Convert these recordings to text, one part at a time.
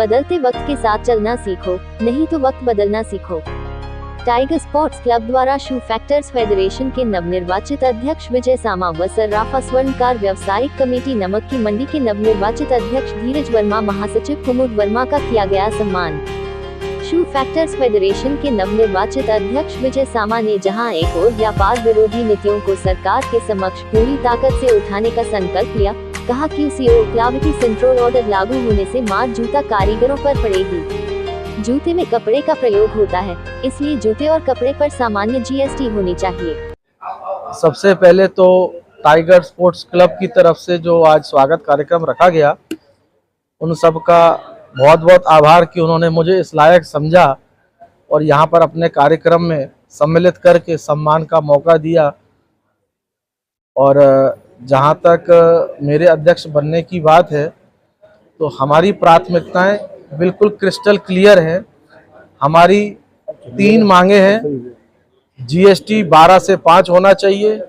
बदलते वक्त के साथ चलना सीखो, नहीं तो वक्त बदलना सीखो। टाइगर स्पोर्ट्स क्लब द्वारा शू फैक्टर्स फेडरेशन के नवनिर्वाचित अध्यक्ष विजय सामा व सर्राफा स्वर्णकार व्यवसायिक कमेटी नमक की मंडी के नवनिर्वाचित अध्यक्ष धीरज वर्मा, महासचिव कुमुद वर्मा का किया गया सम्मान। शू फैक्टर्स फेडरेशन के नवनिर्वाचित अध्यक्ष विजय सामा ने जहां एक ओर व्यापार विरोधी नीतियों को सरकार के समक्ष पूरी ताकत से उठाने का संकल्प लिया, कहा कि QCO क्वालिटी कंट्रोल ऑर्डर लागू होने से मार जूता कारीगरों पर पड़ेगी। जूते में कपड़े का प्रयोग होता है, इसलिए जूते और कपड़े पर सामान्य GST होनी चाहिए। सबसे पहले तो टाइगर स्पोर्ट्स क्लब की तरफ से जो आज स्वागत कार्यक्रम रखा गया, उन सब का बहुत बहुत आभार कि उन्होंने मुझे इस लायक समझा और यहाँ पर अपने कार्यक्रम में सम्मिलित करके सम्मान का मौका दिया। और जहाँ तक मेरे अध्यक्ष बनने की बात है, तो हमारी प्राथमिकताएं बिल्कुल क्रिस्टल क्लियर हैं। हमारी 3 मांगे हैं। GST 12 से 5 होना चाहिए,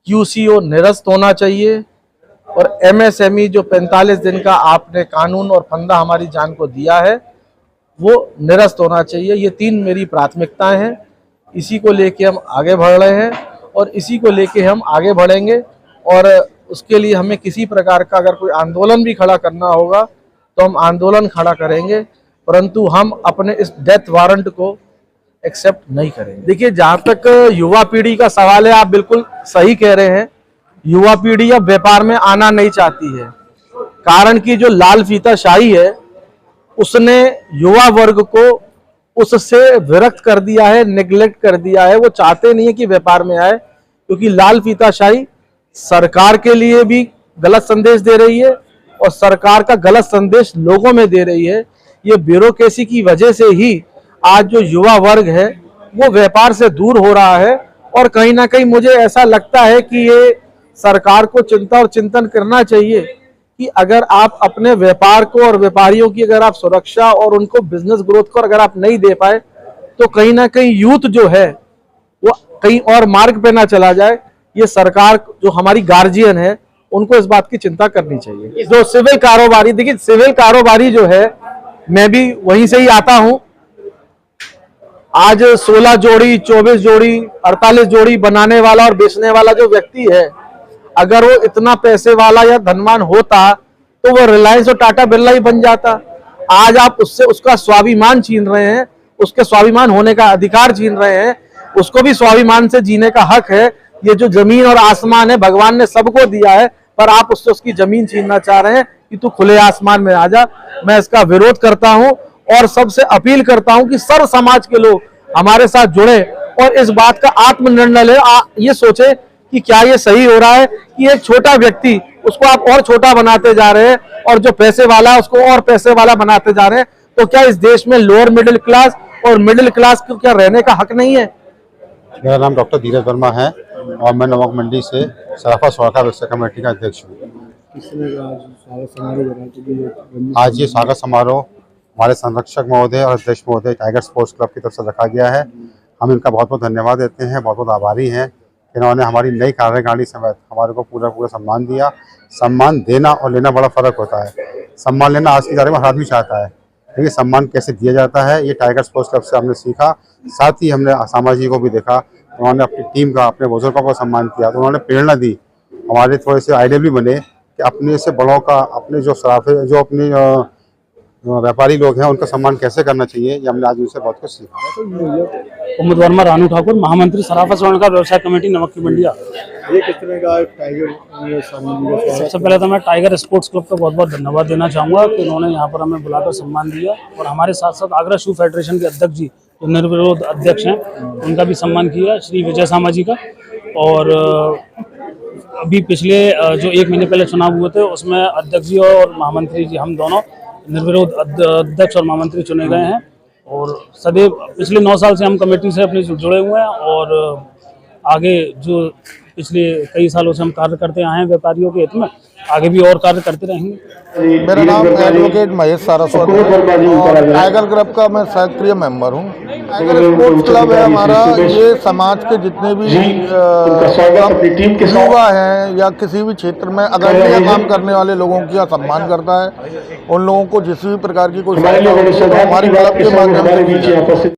QCO निरस्त होना चाहिए और MSME जो 45 दिन का आपने कानून और फंदा हमारी जान को दिया है, वो निरस्त होना चाहिए। ये 3 मेरी प्राथमिकताएं हैं। इसी को लेके हम आगे बढ़ रहे हैं और इसी को लेके हम आगे बढ़ेंगे। और उसके लिए हमें किसी प्रकार का अगर कोई आंदोलन भी खड़ा करना होगा तो हम आंदोलन खड़ा करेंगे, परंतु हम अपने इस डेथ वारंट को एक्सेप्ट नहीं करेंगे। देखिए, जहाँ तक युवा पीढ़ी का सवाल है, आप बिल्कुल सही कह रहे हैं। युवा पीढ़ी अब व्यापार में आना नहीं चाहती है, कारण कि जो लाल फीताशाही है उसने युवा वर्ग को उससे विरक्त कर दिया है, नेग्लेक्ट कर दिया है। वो चाहते नहीं है कि व्यापार में आए, क्योंकि लाल फीताशाही सरकार के लिए भी गलत संदेश दे रही है और सरकार का गलत संदेश लोगों में दे रही है। ये ब्यूरोक्रेसी की वजह से ही आज जो युवा वर्ग है वो व्यापार से दूर हो रहा है। और कहीं ना कहीं मुझे ऐसा लगता है कि ये सरकार को चिंता और चिंतन करना चाहिए कि अगर आप अपने व्यापार को और व्यापारियों की अगर आप सुरक्षा और उनको बिजनेस ग्रोथ को अगर आप नहीं दे पाए, तो कहीं ना कहीं यूथ जो है वो कहीं और मार्ग पे ना चला जाए। ये सरकार जो हमारी गार्जियन है उनको इस बात की चिंता करनी चाहिए। जो सिविल कारोबारी, देखिए सिविल कारोबारी जो है, मैं भी वहीं से ही आता हूं। आज 16 जोड़ी, 24 जोड़ी, 48 जोड़ी बनाने वाला और बेचने वाला जो व्यक्ति है, अगर वो इतना पैसे वाला या धनवान होता तो वो रिलायंस और टाटा बिरला ही बन जाता। आज आप उससे उसका स्वाभिमान छीन रहे हैं, उसके स्वाभिमान होने का अधिकार छीन रहे हैं। उसको भी स्वाभिमान से जीने का हक है। ये जो जमीन और आसमान है भगवान ने सबको दिया है, पर आप उससे उसकी जमीन छीनना चाह रहे हैं कि तू खुले आसमान में आ जा। मैं इसका विरोध करता हूं और सबसे अपील करता हूं कि सर्व समाज के लोग हमारे साथ जुड़े और इस बात का आत्मनिर्णय ले। ये सोचे कि क्या ये सही हो रहा है कि एक छोटा व्यक्ति उसको आप और छोटा बनाते जा रहे हैं और जो पैसे वाला है उसको और पैसे वाला बनाते जा रहे हैं। तो क्या इस देश में लोअर मिडिल क्लास और मिडिल क्लास को क्या रहने का हक नहीं है? मेरा नाम डॉक्टर धीरज वर्मा है और मैं नमक मंडी से सर्राफा स्वर्णकार व्यवसाय कमेटी का अध्यक्ष हूँ। आज ये स्वागत समारोह हमारे संरक्षक महोदय और अध्यक्ष महोदय टाइगर स्पोर्ट्स क्लब की तरफ से रखा गया है। हम इनका बहुत बहुत धन्यवाद देते हैं, बहुत बहुत आभारी हैं। इन्होंने हमारी नई कार्यकारिणी समेत हमारे को पूरा सम्मान दिया। सम्मान देना और लेना बड़ा फर्क होता है। सम्मान लेना आज की तारीख में हर आदमी चाहता है, लेकिन सम्मान कैसे दिया जाता है ये टाइगर स्पोर्ट्स क्लब से हमने सीखा। साथ ही हमने आसामा जी को भी देखा, उन्होंने अपनी टीम का, अपने बुजुर्गों को सम्मान किया, तो उन्होंने प्रेरणा दी। हमारे थोड़े से आइडिया भी बने कि अपने से बड़ों का, अपने जो सराफे, जो अपने व्यापारी लोग हैं उनका सम्मान कैसे करना चाहिए, ये हमने आज उनसे बहुत कुछ सीखा। कुमुद वर्मा, रानू ठाकुर, महामंत्री सर्राफा स्वर्णकार व्यवसाय कमेटी नमक की मंडिया। ये कितने का टाइगर? सबसे पहले तो मैं टाइगर स्पोर्ट्स क्लब का बहुत बहुत धन्यवाद देना चाहूँगा कि उन्होंने यहाँ पर हमें बुलाकर सम्मान दिया और हमारे साथ साथ आगरा शू फेडरेशन के अध्यक्ष जी जो निर्विरोध अध्यक्ष हैं उनका भी सम्मान किया, श्री विजय सामा जी का। और अभी पिछले जो 1 महीने पहले चुनाव हुए थे उसमें अध्यक्ष जी और महामंत्री जी, हम दोनों निर्विरोध अध्यक्ष और महामंत्री चुने गए हैं। और सदैव पिछले 9 साल से हम कमेटी से अपने जुड़े हुए हैं और आगे जो पिछले कई सालों से हम कार्य करते आए हैं व्यापारियों के हित में, आगे भी और कार्य करते रहेंगे। मेरा नाम एडवोकेट महेश सारस्वत है और टाइगर ग्रुप का मैं सक्रिय मेंबर हूँ। टाइगर स्पोर्ट्स क्लब है हमारा, ये समाज के जितने भी युवा हैं या किसी भी क्षेत्र में अग्रणी काम करने वाले लोगों का सम्मान करता है। उन लोगों को जिस भी प्रकार की कोई सहायता होती है तो हमारी क्लब के माध्यम से